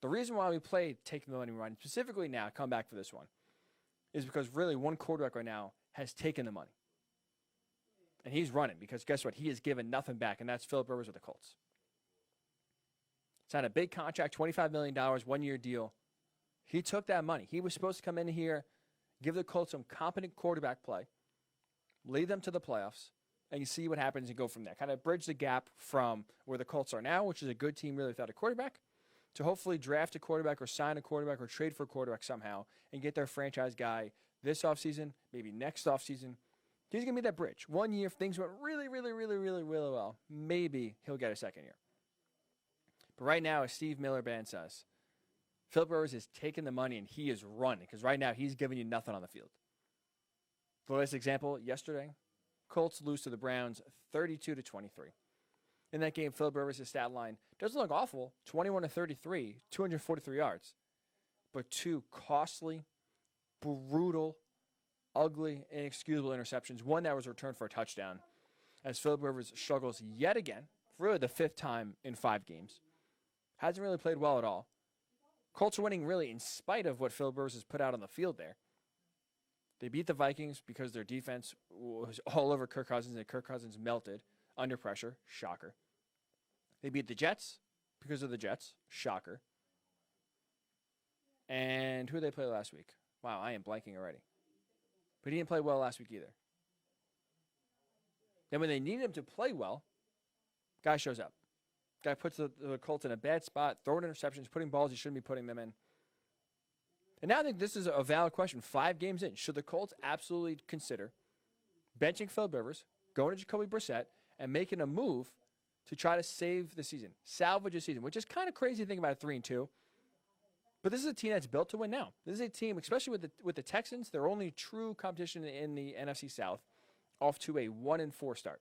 The reason why we play taking the money run, specifically now, come back for this one, is because really one quarterback right now has taken the money. And he's running because guess what? He has given nothing back, and that's Philip Rivers with the Colts. Signed a big contract, $25 million, 1-year deal. He took that money. He was supposed to come in here, give the Colts some competent quarterback play, lead them to the playoffs, and you see what happens and go from there. Kind of bridge the gap from where the Colts are now, which is a good team really without a quarterback, to hopefully draft a quarterback or sign a quarterback or trade for a quarterback somehow and get their franchise guy this offseason, maybe next offseason. He's going to be that bridge. 1 year, if things went really, really, really, really, really well, maybe he'll get a second year. But right now, as Steve Miller Band says, Philip Rivers is taking the money and he is running because right now he's giving you nothing on the field. The latest example, yesterday, Colts lose to the Browns 32-23. In that game, Philip Rivers' stat line doesn't look awful, 21-33, 243 yards. But 2 costly, brutal, ugly, inexcusable interceptions. One that was returned for a touchdown as Philip Rivers struggles yet again, for really the 5th time in 5 games. Hasn't really played well at all. Colts are winning really in spite of what Philip Rivers has put out on the field there. They beat the Vikings because their defense was all over Kirk Cousins, and Kirk Cousins melted under pressure. Shocker. They beat the Jets because of the Jets. Shocker. And who did they play last week? Wow, I am blanking already. But he didn't play well last week either. Then when they need him to play well, guy shows up. Guy puts the Colts in a bad spot, throwing interceptions, putting balls he shouldn't be putting them in. And now I think this is a valid question. 5 games in, should the Colts absolutely consider benching Philip Rivers, going to Jacoby Brissett, and making a move to try to save the season, salvage the season, which is kind of crazy to think about at 3-2. But this is a team that's built to win now. This is a team, especially with the Texans, their only true competition in the NFC South, off to a 1-4 start.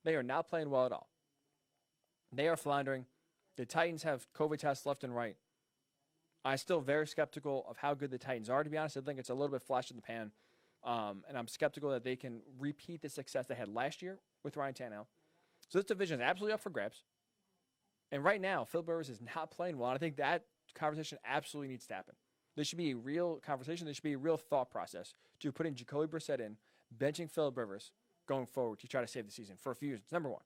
They are not playing well at all. They are floundering. The Titans have COVID tests left and right. I'm still very skeptical of how good the Titans are, to be honest. I think it's a little bit flash in the pan. And I'm skeptical that they can repeat the success they had last year with Ryan Tannehill. So this division is absolutely up for grabs. And right now, Philip Rivers is not playing well. And I think that conversation absolutely needs to happen. There should be a real conversation. There should be a real thought process to putting Jacoby Brissett in, benching Philip Rivers going forward to try to save the season for a few years. Number one,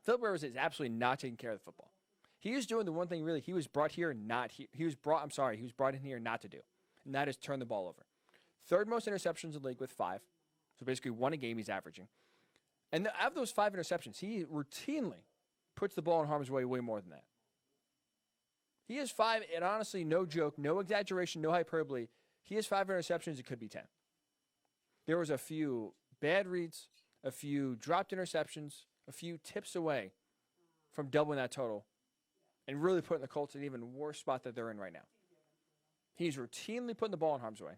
Philip Rivers is absolutely not taking care of the football. He is doing the one thing really he was brought here not he, he was brought in here not to do, and that is turn the ball over. 3rd most interceptions in the league with 5. So basically 1 a game he's averaging. And out of those 5 interceptions, he routinely puts the ball in harm's way more than that. He has 5, and honestly, no joke, no exaggeration, no hyperbole. He has 5 interceptions, it could be 10. There was a few bad reads, a few dropped interceptions, a few tips away from doubling that total and really putting the Colts in an even worse spot that they're in right now. He's routinely putting the ball in harm's way.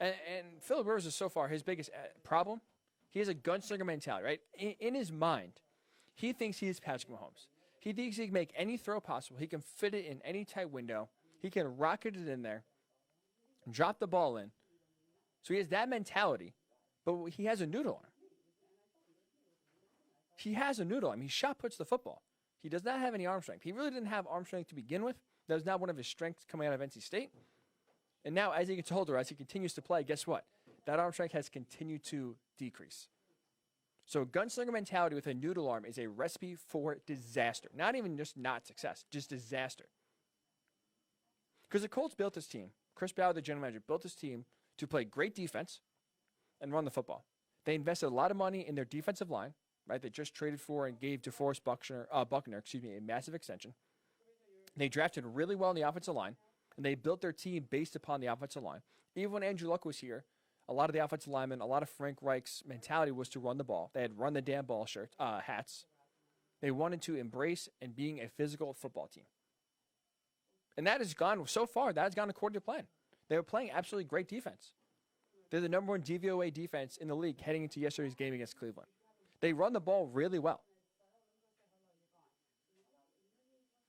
And Philip Rivers is so far his biggest problem. He has a gunslinger mentality, right? In his mind, he thinks he is Patrick Mahomes. He thinks he can make any throw possible. He can fit it in any tight window. He can rocket it in there, drop the ball in. So he has that mentality, but he has a noodle arm. He has a noodle arm. He shot puts the football. He does not have any arm strength. He really didn't have arm strength to begin with. That was not one of his strengths coming out of NC State. And now, as he gets older, as he continues to play, guess what? That arm strength has continued to decrease. So gunslinger mentality with a noodle arm is a recipe for disaster. Not even just not success, just disaster. Because the Colts built this team. Chris Ballard, the general manager, built this team to play great defense and run the football. They invested a lot of money in their defensive line, right? They just traded for and gave DeForest Buckner, a massive extension. They drafted really well in the offensive line, and they built their team based upon the offensive line. Even when Andrew Luck was here, a lot of the offensive linemen, a lot of Frank Reich's mentality was to run the ball. They had run the damn ball hats. They wanted to embrace and being a physical football team. And that has gone, so far, that has gone according to plan. They were playing absolutely great defense. They're the number 1 DVOA defense in the league heading into yesterday's game against Cleveland. They run the ball really well.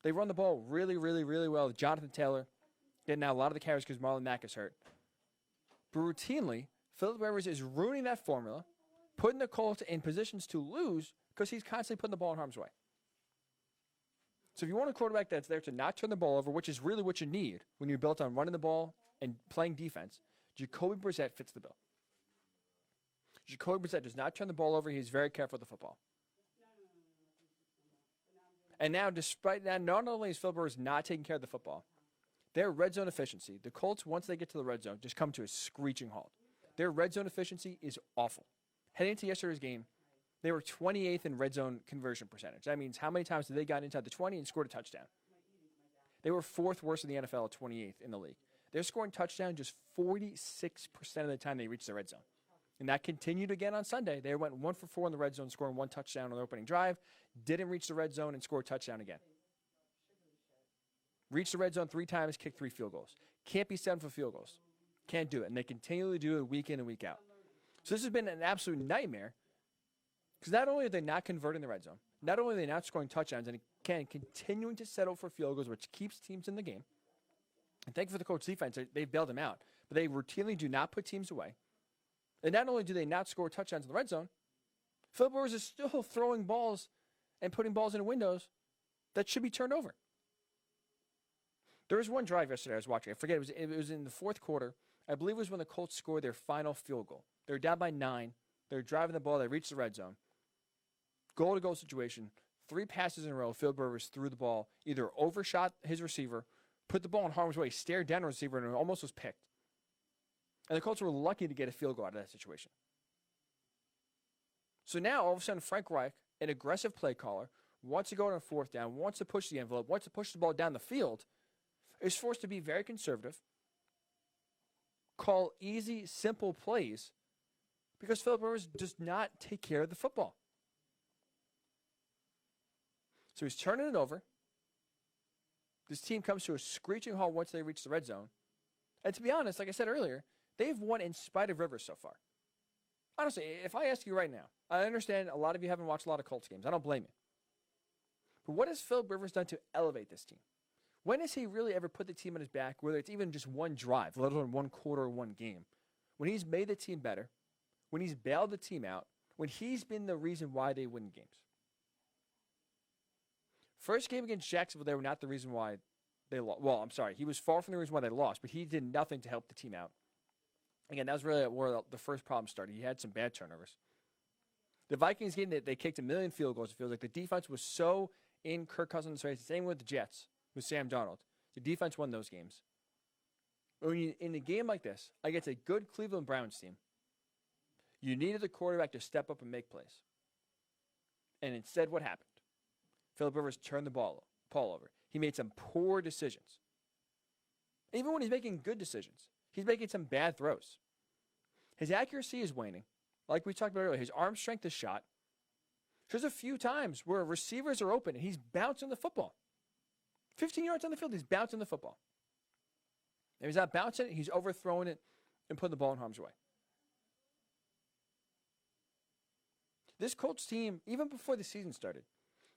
They run the ball really, really, really well. Jonathan Taylor getting out a lot of the carries because Marlon Mack is hurt. But routinely, Philip Rivers is ruining that formula, putting the Colts in positions to lose because he's constantly putting the ball in harm's way. So if you want a quarterback that's there to not turn the ball over, which is really what you need when you're built on running the ball and playing defense, Jacoby Brissett fits the bill. Jacoby Brissett does not turn the ball over. He's very careful with the football. And now, despite that, not only is Philip Rivers not taking care of the football, their red zone efficiency, the Colts, once they get to the red zone, just come to a screeching halt. Their red zone efficiency is awful. Heading into yesterday's game, they were 28th in red zone conversion percentage. That means how many times did they got inside the 20 and scored a touchdown? They were 4th worst in the NFL at 28th in the league. They're scoring touchdown just 46% of the time they reach the red zone. And that continued again on Sunday. They went 1 for 4 in the red zone, scoring 1 touchdown on the opening drive. Didn't reach the red zone and scored a touchdown again. Reached the red zone 3 times, kicked 3 field goals. Can't be 7 for field goals. Can't do it. And they continually do it week in and week out. So this has been an absolute nightmare because not only are they not converting the red zone, not only are they not scoring touchdowns, and again, continuing to settle for field goals, which keeps teams in the game. And thank you for the Colts defense. They've bailed them out. But they routinely do not put teams away. And not only do they not score touchdowns in the red zone, Philip Rivers is still throwing balls and putting balls in windows that should be turned over. There was one drive yesterday I was watching. I forget, it was in the 4th quarter. I believe it was when the Colts scored their final field goal. They were down by 9. They were driving the ball. They reached the red zone. Goal-to-goal situation. 3 passes in a row. Philip Rivers threw the ball, either overshot his receiver, put the ball in harm's way, stared down the receiver, and it almost was picked. And the Colts were lucky to get a field goal out of that situation. So now, all of a sudden, Frank Reich, an aggressive play caller, wants to go on a 4th down, wants to push the envelope, wants to push the ball down the field, is forced to be very conservative, call easy, simple plays, because Philip Rivers does not take care of the football. So he's turning it over. This team comes to a screeching halt once they reach the red zone. And to be honest, like I said earlier, they've won in spite of Rivers so far. Honestly, if I ask you right now, I understand a lot of you haven't watched a lot of Colts games. I don't blame you. But what has Philip Rivers done to elevate this team? When has he really ever put the team on his back, whether it's even just one drive, let alone one quarter or one game? When he's made the team better, when he's bailed the team out, when he's been the reason why they win games. First game against Jacksonville, they were not the reason why they lost. Well, I'm sorry. He was far from the reason why they lost, but he did nothing to help the team out. Again, that was really where the first problem started. He had some bad turnovers. The Vikings game, they kicked 1 million field goals. It feels like the defense was so in Kirk Cousins' face. Same with the Jets, with Sam Darnold. The defense won those games. When you, in a game like this, against a good Cleveland Browns team, you needed the quarterback to step up and make plays. And instead, what happened? Philip Rivers turned the ball over. He made some poor decisions. Even when he's making good decisions, he's making some bad throws. His accuracy is waning. Like we talked about earlier, his arm strength is shot. There's a few times where receivers are open and he's bouncing the football. 15 yards on the field, he's bouncing the football. If he's not bouncing it, he's overthrowing it and putting the ball in harm's way. This Colts team, even before the season started,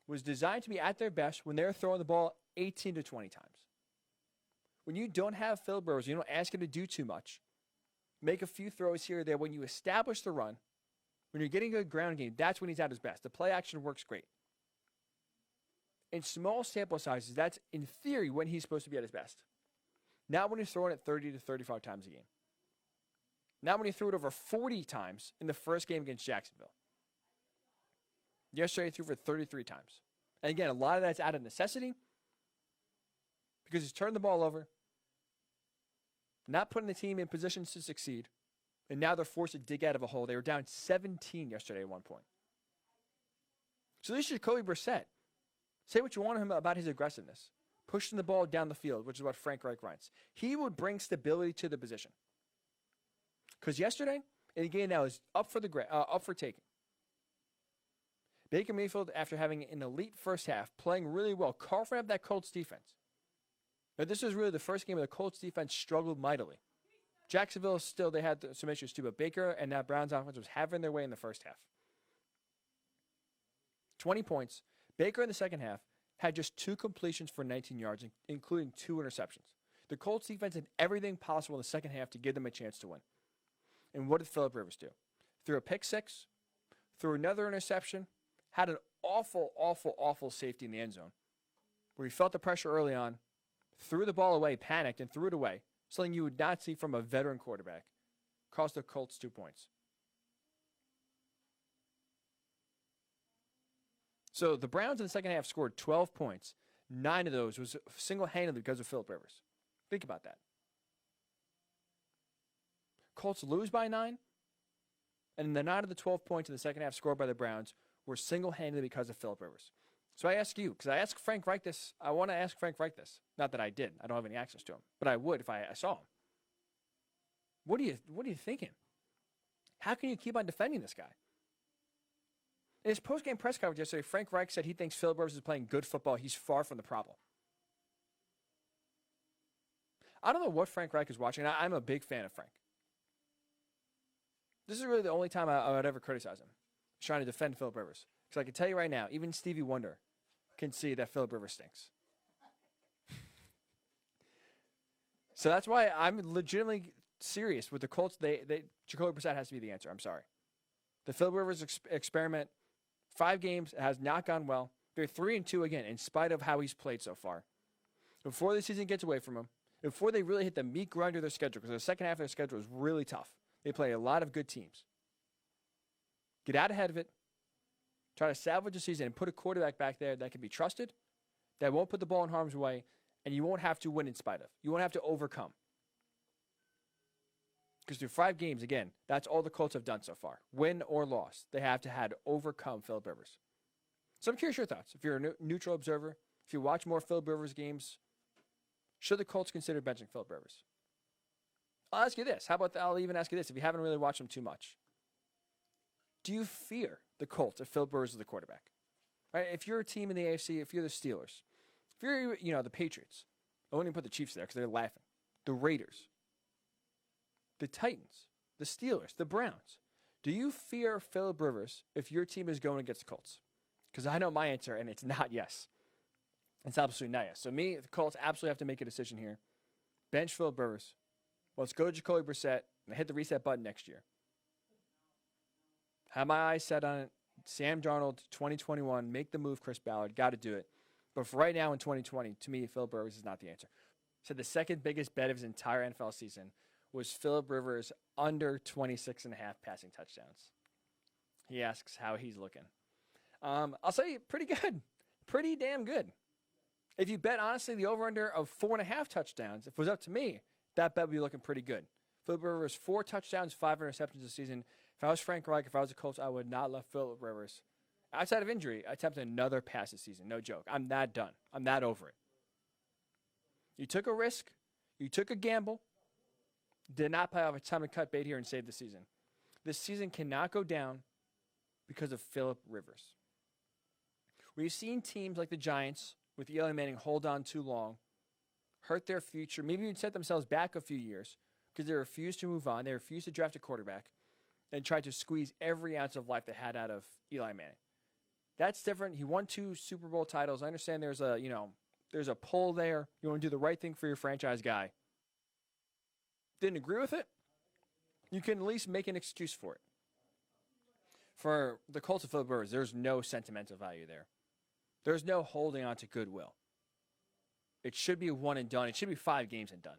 was designed to be at their best when they're throwing the ball 18 to 20 times. When you don't have Philip Rivers, you don't ask him to do too much. Make a few throws here or there. When you establish the run, when you're getting a good ground game, that's when he's at his best. The play action works great. In small sample sizes, that's in theory when he's supposed to be at his best. Not when he's throwing it 30 to 35 times a game. Not when he threw it over 40 times in the first game against Jacksonville. Yesterday, he threw for 33 times. And again, a lot of that's out of necessity because he's turned the ball over, not putting the team in positions to succeed, and now they're forced to dig out of a hole. They were down 17 yesterday at one point. So this is Jacoby Brissett. Say what you want to him about his aggressiveness, pushing the ball down the field, which is what Frank Reich writes. He would bring stability to the position. Because yesterday, in a game that was up for taking, Baker Mayfield, after having an elite first half, playing really well, carving up that Colts defense. But this was really the first game where the Colts defense struggled mightily. Jacksonville, still, they had some issues too, but Baker and that Browns offense was having their way in the first half. 20 points. Baker in the second half had just 2 completions for 19 yards, including 2 interceptions. The Colts defense did everything possible in the second half to give them a chance to win. And what did Philip Rivers do? Threw a pick six, threw another interception, had an awful safety in the end zone. where he felt the pressure early on, threw the ball away, panicked, and threw it away. Something you would not see from a veteran quarterback. Cost the Colts 2 points. So the Browns in the second half scored 12 points. 9 of those was single-handedly because of Phillip Rivers. Think about that. Colts lose by 9, and the 9 of the 12 points in the second half scored by the Browns were single-handedly because of Phillip Rivers. So I ask you, because I asked Frank Reich this, I want to ask Frank Reich this. Not that I did. I don't have any access to him. But I would if I saw him. What are you thinking? How can you keep on defending this guy? In his post-game press conference yesterday, Frank Reich said he thinks Phillip Rivers is playing good football. He's far from the problem. I don't know what Frank Reich is watching. I'm a big fan of Frank. This is really the only time I would ever criticize him. He's trying to defend Phillip Rivers. Because I can tell you right now, even Stevie Wonder can see that Phillip Rivers stinks. So that's why I'm legitimately serious with the Colts. Jacoby Brissett has to be the answer. I'm sorry. The Phillip Rivers experiment, 5 games, has not gone well. They're 3-2 again, in spite of how he's played so far. Before the season gets away from him, before they really hit the meat grinder of their schedule, because the second half of their schedule is really tough. They play a lot of good teams. Get out ahead of it. Try to salvage the season and put a quarterback back there that can be trusted, that won't put the ball in harm's way, and you won't have to win in spite of. You won't have to overcome. Because through 5 games, again, that's all the Colts have done so far. Win or loss, they have to had overcome Phillip Rivers. So I'm curious your thoughts. If you're a neutral observer, if you watch more Phillip Rivers games, should the Colts consider benching Phillip Rivers? I'll ask you this. I'll even ask you this if you haven't really watched him too much. Do you fear the Colts if Phillip Rivers is the quarterback? Right? If you're a team in the AFC, if you're the Steelers, if you're the Patriots, I wouldn't even put the Chiefs there because they're laughing. The Raiders, the Titans, the Steelers, the Browns. Do you fear Phillip Rivers if your team is going against the Colts? Because I know my answer, and it's not yes. It's absolutely not yes. So the Colts absolutely have to make a decision here. Bench Phillip Rivers. Let's go to Jacoby Brissett and hit the reset button next year. Have my eyes set on it. Sam Darnold, 2021. Make the move, Chris Ballard. Got to do it. But for right now in 2020, to me, Phillip Rivers is not the answer. So the second biggest bet of his entire NFL season was Phillip Rivers under 26.5 passing touchdowns. He asks how he's looking. I'll say pretty good. Pretty damn good. If you bet, honestly, the over-under of 4.5 touchdowns, if it was up to me, that bet would be looking pretty good. Phillip Rivers, 4 touchdowns, 5 interceptions this season. If I was Frank Reich, if I was the Colts, I would not let Phillip Rivers, outside of injury, attempt another pass this season. No joke. I'm that done. I'm that over it. You took a risk. You took a gamble. Did not play off a time to cut bait here and save the season. This season cannot go down because of Phillip Rivers. We've seen teams like the Giants with Eli Manning hold on too long, hurt their future, maybe even set themselves back a few years because they refused to move on. They refused to draft a quarterback and tried to squeeze every ounce of life they had out of Eli Manning. That's different. He won 2 Super Bowl titles. I understand there's a pull there. You want to do the right thing for your franchise guy. Didn't agree with it? You can at least make an excuse for it. For the Colts of Phillip Rivers, there's no sentimental value there. There's no holding on to goodwill. It should be 1 and done. It should be 5 games and done.